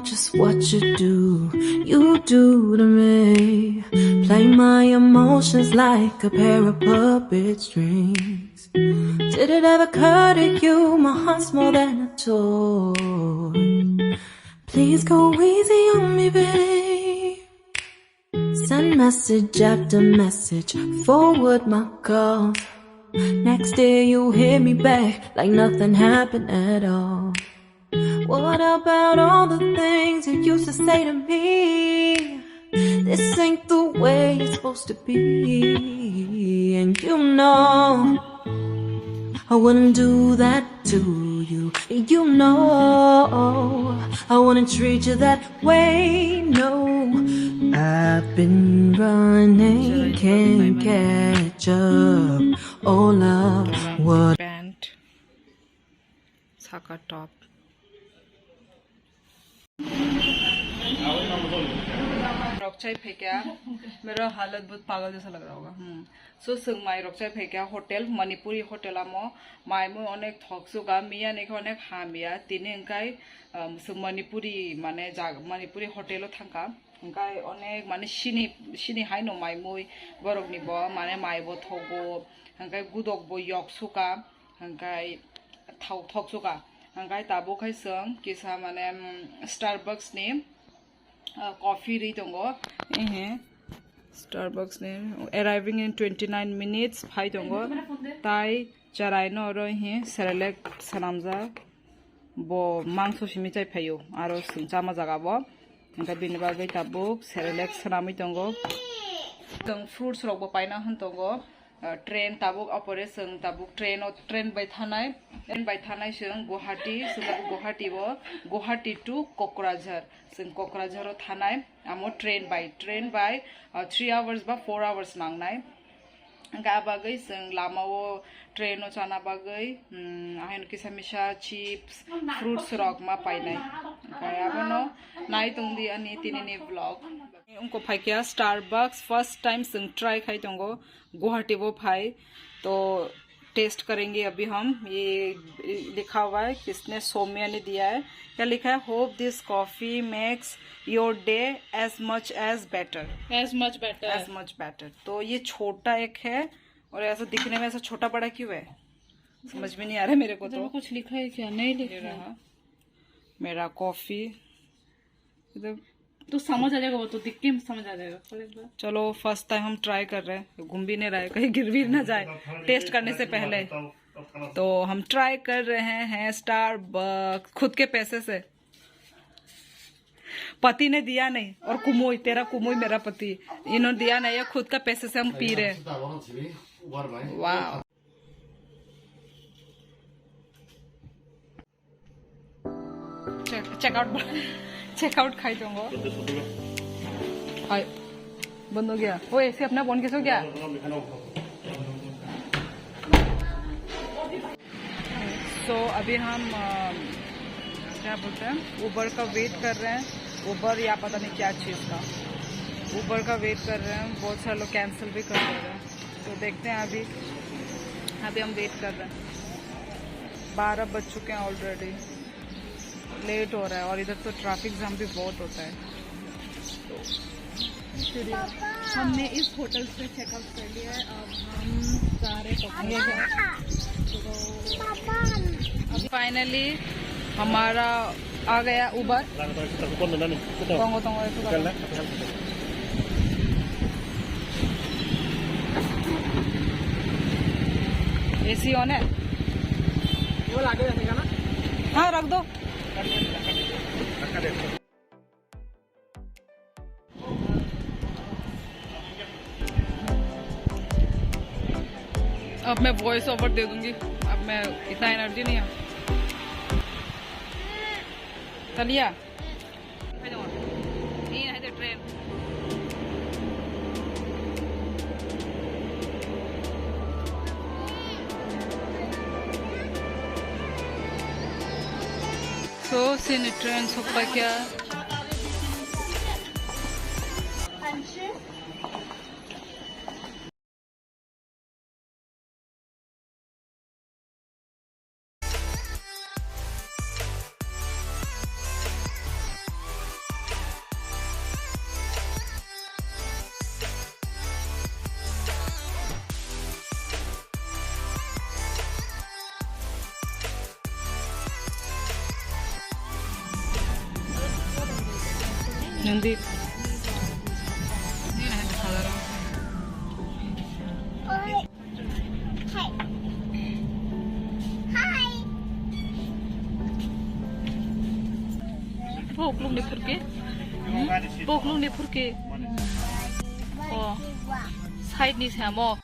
know just what you do to me. Play my emotions like a pair of puppet strings. Did it ever occur to you my heart's more than a toy? Please go easy on me, babe. Send message after message, forward my calls. Next day you hit me back like nothing happened at all. What about all the things you used to say to me? This ain't the way it's supposed to be. And you know I wouldn't do that to you. You know I wouldn't treat you that way, no. I've been running, can't catch up. Oh love, what pant, saka top. रॉकचाई फेंका मेरा हालत बहुत पागल जैसा लग रहा होगा सो संग माई रॉकचाई फेंका होटल मणिपुरी होटल आमो माई मु अनेक थकसुगा मिया नेको अनेक हामिया तिने अंकाय मणिपुरी माने मणिपुरी होटेलो थांका अंकाय अनेक माने सिनी हाय नो माई मुई बरक निबो माने माई बो थगो अंकाय गुदक बो यकसुका अंकाय थकसुका अंकाय ताबो खायसं किसा माने स्टारबक्स ने coffee ri tongo Starbucks ne arriving in 29 minutes phai tongo tai charai no ro Cerelac sanamja bo mangso simi chai phayo aro chama jaga bo enka bini bagai tabuk Cerelac sanami tongo tong fruits rok bo paina han tongo train tabuk operation tabuk train by thanai sung Guwahati Guwahati bo Guwahati to Kokrajhar sung Kokrajhar thanai amo train by 3 hours ba 4 hours nangnai ga bagai sung lamao train o chana bagai ahen kisamisa chips fruits rok ma painai kaya bono nai tungdi ani tinini vlog उनको भाई क्या Starbucks first time संग try खाई तंगो गुवाहाटी वो भाई तो test करेंगे अभी हम ये लिखा हुआ है किसने सौम्या ने दिया है क्या लिखा है hope this coffee makes your day as much better तो ये छोटा एक है और ऐसा दिखने में ऐसा छोटा बड़ा क्यों है समझ में नहीं आ रहा मेरे को तो कुछ लिखा है क्या नहीं लिख रहा मेरा कॉफी तो समझ आ जाएगा वो तो दिख के समझ आ जाएगा चलो फर्स्ट टाइम हम ट्राई कर रहे हैं घूम भी नहीं रहे कहीं गिर भी ना जाए टेस्ट करने से पहले तो हम ट्राई कर रहे हैं स्टारबक्स खुद के पैसे से पति ने दिया नहीं और कुमोई तेरा कुमोई मेरा पति इन्होंने दिया नहीं है खुद का पैसे से हम पी रहे हैं वाह चेकआउट खाई दूंगा हाय बंद हो गया वो ऐसे अपना फोन कैसे हो गया सो अभी हम क्या बोलते हैं उबर का वेट कर रहे हैं उबर या पता नहीं क्या चीज़ का उबर का वेट कर रहे हैं बहुत सारे लोग कैंसिल भी कर दे रहे हैं तो देखते हैं अभी हम वेट कर रहे हैं 12 बज चुके हैं ऑलरेडी लेट हो रहा है और इधर तो ट्रैफिक जाम भी बहुत होता है तो हमने इस होटल से चेकआउट कर लिया है अब हम सारे अभी फाइनली हमारा आ गया उबर एसी ऑन है वो लाके रखेगा ना हाँ रख दो अब मैं वॉइस ओवर दे दूंगी अब मैं इतना एनर्जी नहीं है चलिए train So, sin train sopa क्या Hindi. Hindi na hindi salara. Poklung ni purke. Poklung ni purke. Oh. Side ni samo.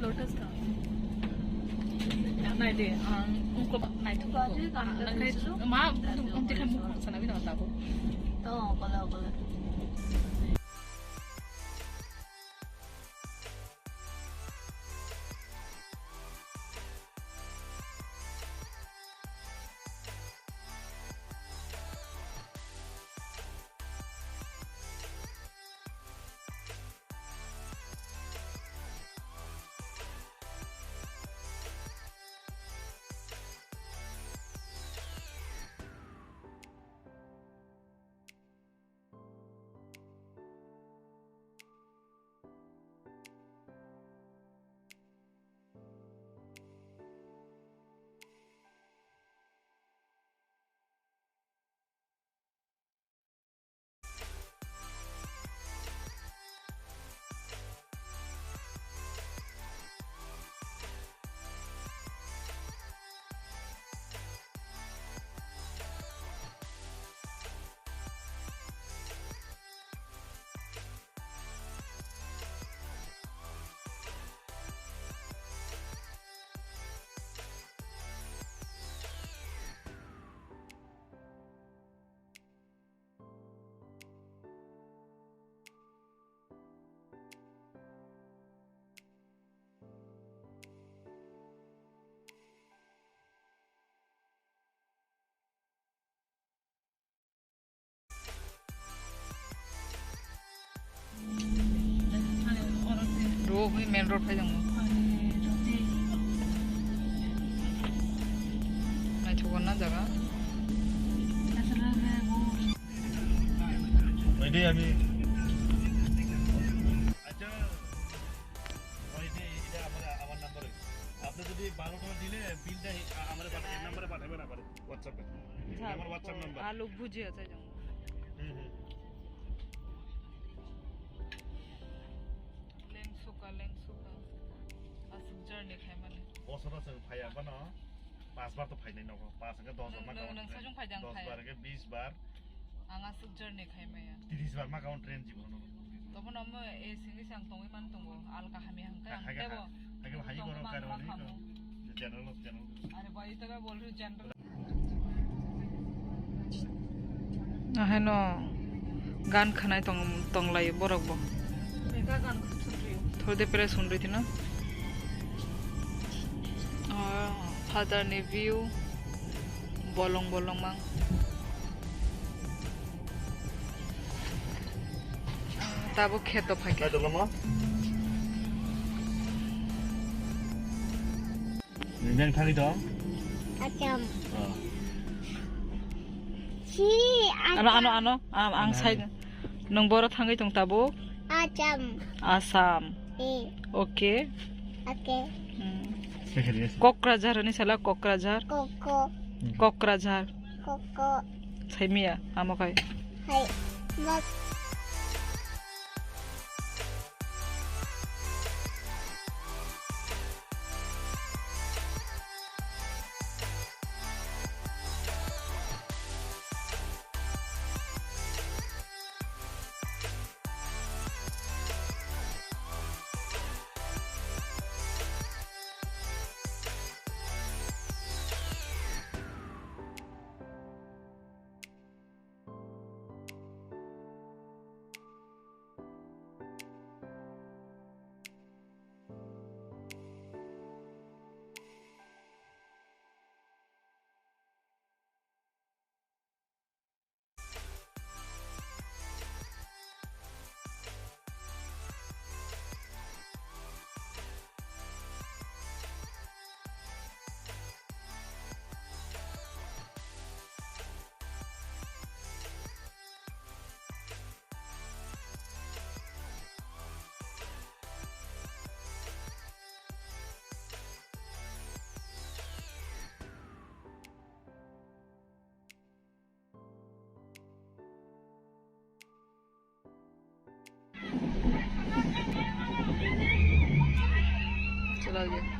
Lotus का नहीं दे उनको नहीं तो माँ उन देखा मुख सना भी ना होता हो तो बोला बोला वही मेन रोड पे जाऊंगा मैं छोड़ ना जगह वैसे अभी अच्छा वैसे इधर हमारा नंबर है आपने जो भी 12 टका दिले बिल दा हमारे पास नंबर पे पाठेबे ना करे व्हाट्सएप पे हमारा व्हाट्सएप नंबर आलू भुजिया चाहिए जाऊंगा बसरा से फाया बना 5 बार तो फायदा नहीं होगा 5 के 10 बार नों साजों फायदा 10 बार के 20 बार आंगा सुक जर्नी खाय माया 30 बार मा काउंट ट्रेन जीवन तो बन हम ए सिंगि सांग तंगै मान तंगो आल का हामी हंका देबो आगे भाई करो करवानी जनरल अरे भाई तक बोल रही जनरल है न गान खानाय तंगलाई बरकबो मेगा गान सुन रही हूं थोड़ी देर पहले सुन रही थी ना फादर ने view bolong mang tabo kheto phake na dolo mo nang thali do Acham. ano ang side nang boro thangai tong tabo Acham. Assam okay Okay. Kokrajhar ni sala Kokrajhar Koko. Kokrajhar Koko. saimia amokai Hai. But चला गया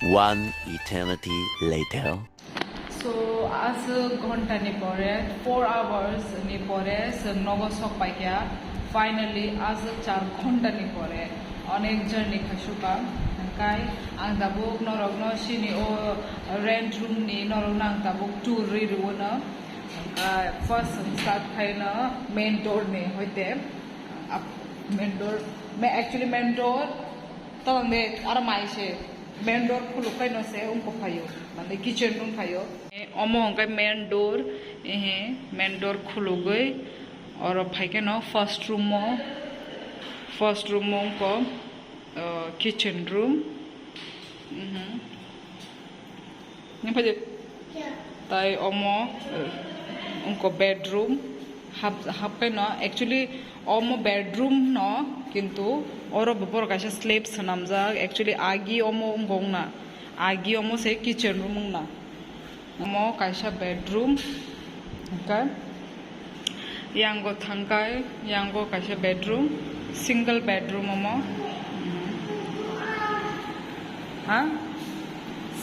One eternity later. So as घंटा नि परे 4 hours नि परे नगो सक पाइया finally as 4 घंटा नि परे अनेक जर्नी खसुका काय आं दाबुक नरगनो सिनि ओ रेंट रूम नि नरगनो आं दाबुक टूर रिरुनो फर्स्ट स्टार्ट खाइना मेन डोर नि होइते मेन डोर मैं एक्चुअली मेन डोर तो मैं आर माइसे मेन डोर खुलुकाय न से उनको फायो माने किचन रूम फायो ओमो हंगाय मेन डोर एहे मेन डोर खुलुगै और फाइके न फर्स्ट रूम को किचन रूम ने फाजे ताई ओमो उनको बेडरूम हापे न एक्चुअली ओमो बेडरूम न किंतु और बपर कासे स्लेब सनामजा एक्चुअली आगी ओमो गोंगना आगी ओमो से किचन रूम ना ओमो कासे बेडरूम का यांगो थांकाय यांगो कासे बेडरूम सिंगल बेडरूम ओमो हाँ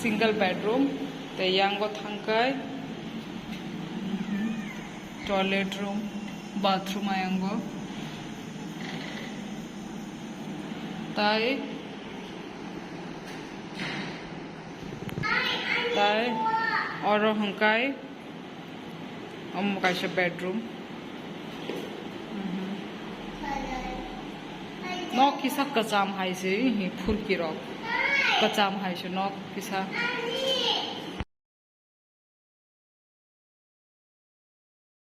सिंगल बेडरूम ते यांगो थांकाय टॉयलेट रूम बाथरूम आयांगो ताई और हंकाय कासे बेडरूम नॉक किसा कचाम हाइसे ही फुल की रॉक कचाम हाइसे नॉक किसा